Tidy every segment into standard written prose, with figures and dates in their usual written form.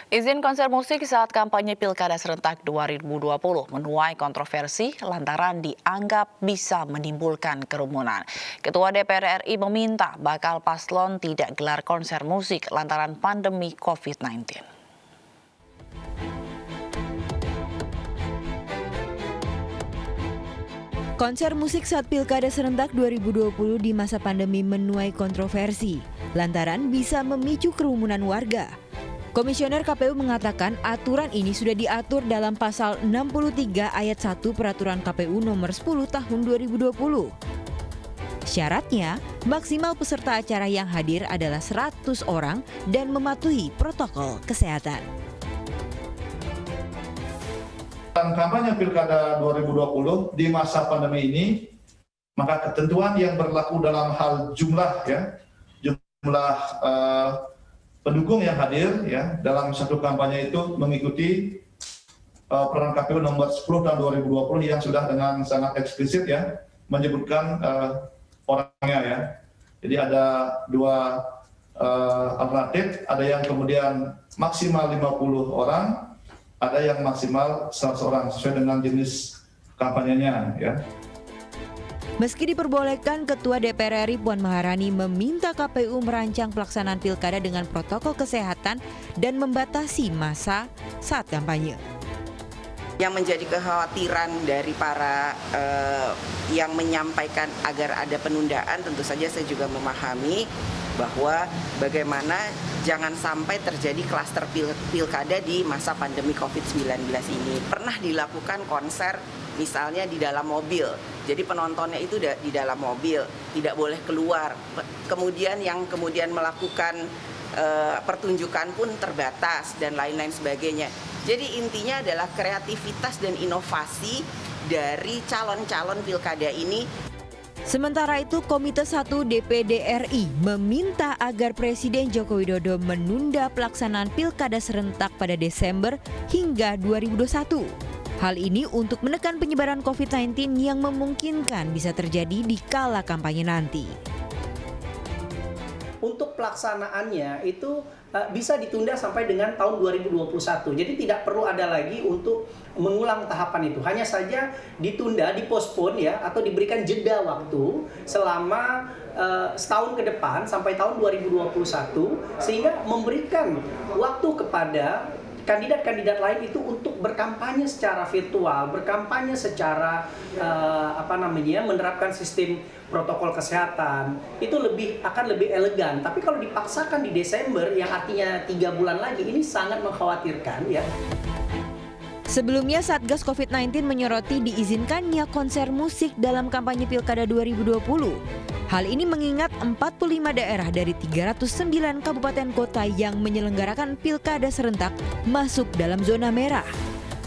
Izin konser musik saat kampanye Pilkada serentak 2020 menuai kontroversi lantaran dianggap bisa menimbulkan kerumunan. Ketua DPR RI meminta bakal paslon tidak gelar konser musik lantaran pandemi COVID-19. Konser musik saat Pilkada serentak 2020 di masa pandemi menuai kontroversi, lantaran bisa memicu kerumunan warga. Komisioner KPU mengatakan aturan ini sudah diatur dalam pasal 63 ayat 1 Peraturan KPU nomor 10 tahun 2020. Syaratnya, maksimal peserta acara yang hadir adalah 100 orang dan mematuhi protokol kesehatan. Kampanye Pilkada 2020 di masa pandemi ini, maka ketentuan yang berlaku dalam hal jumlah pendukung yang hadir dalam satu kampanye itu mengikuti Peraturan KPU nomor 10 tahun 2020 yang sudah dengan sangat eksplisit menyebutkan orangnya. Jadi ada dua alternatif, ada yang kemudian maksimal 50 orang, ada yang maksimal 100 orang sesuai dengan jenis kampanyenya Meski diperbolehkan, Ketua DPR RI Puan Maharani meminta KPU merancang pelaksanaan pilkada dengan protokol kesehatan dan membatasi masa saat kampanye. Yang menjadi kekhawatiran dari para yang menyampaikan agar ada penundaan, tentu saja saya juga memahami bahwa bagaimana jangan sampai terjadi klaster pilkada di masa pandemi COVID-19 ini. Pernah dilakukan konser misalnya di dalam mobil, jadi penontonnya itu di dalam mobil, tidak boleh keluar. Kemudian yang melakukan pertunjukan pun terbatas dan lain-lain sebagainya. Jadi intinya adalah kreativitas dan inovasi dari calon-calon pilkada ini. Sementara itu, Komite 1 DPD RI meminta agar Presiden Joko Widodo menunda pelaksanaan pilkada serentak pada Desember hingga 2021. Hal ini untuk menekan penyebaran COVID-19 yang memungkinkan bisa terjadi di kala kampanye nanti. Untuk pelaksanaannya itu bisa ditunda sampai dengan tahun 2021. Jadi tidak perlu ada lagi untuk mengulang tahapan itu. Hanya saja ditunda, dipospon atau diberikan jeda waktu selama setahun ke depan sampai tahun 2021 sehingga memberikan waktu kepada kandidat-kandidat lain itu untuk berkampanye secara virtual, berkampanye secara menerapkan sistem protokol kesehatan. Itu akan lebih elegan. Tapi kalau dipaksakan di Desember yang artinya 3 bulan lagi, ini sangat mengkhawatirkan Sebelumnya, Satgas COVID-19 menyoroti diizinkannya konser musik dalam kampanye Pilkada 2020. Hal ini mengingat 45 daerah dari 309 kabupaten kota yang menyelenggarakan Pilkada serentak masuk dalam zona merah.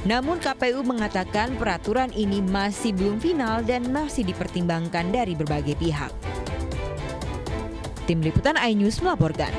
Namun KPU mengatakan peraturan ini masih belum final dan masih dipertimbangkan dari berbagai pihak. Tim Liputan iNews melaporkan.